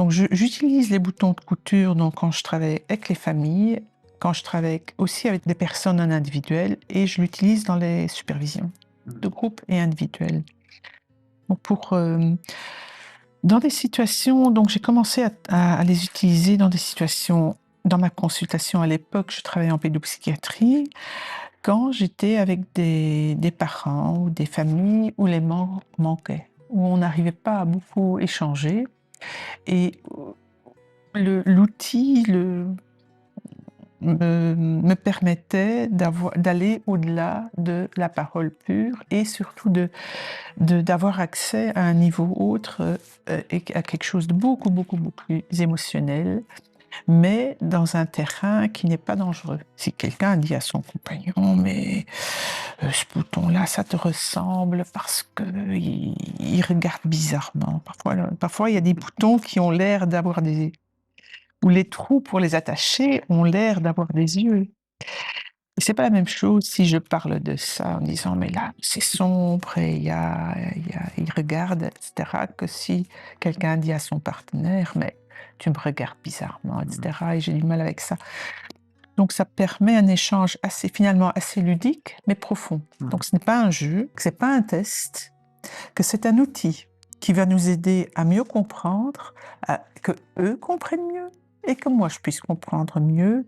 Donc j'utilise les boutons de couture donc quand je travaille avec les familles, quand je travaille aussi avec des personnes en individuel et je l'utilise dans les supervisions de groupe et individuelles. Donc dans des situations donc j'ai commencé à les utiliser dans des situations dans ma consultation à l'époque, je travaillais en pédopsychiatrie, quand j'étais avec des parents ou des familles où les mots manquaient, où on n'arrivait pas à beaucoup échanger et l'outil me permettait d'aller au-delà de la parole pure et surtout d'avoir accès à un niveau autre, et à quelque chose de beaucoup, beaucoup, beaucoup plus émotionnel, mais dans un terrain qui n'est pas dangereux. Si quelqu'un dit à son compagnon: «Mais, ce bouton-là, ça te ressemble parce qu'il regarde bizarrement». Parfois, il y a des boutons qui ont l'air d'avoir des où les trous pour les attacher ont l'air d'avoir des yeux. Et c'est pas la même chose si je parle de ça en disant: «Mais là, c'est sombre et il regarde» et cetera, que si quelqu'un dit à son partenaire: «Mais tu me regardes bizarrement» et cetera et j'ai du mal avec ça. Donc ça permet un échange finalement assez ludique, mais profond. Donc ce n'est pas un jeu, que c'est pas un test, que c'est un outil qui va nous aider à mieux comprendre, à qu'eux comprennent mieux et que moi je puisse comprendre mieux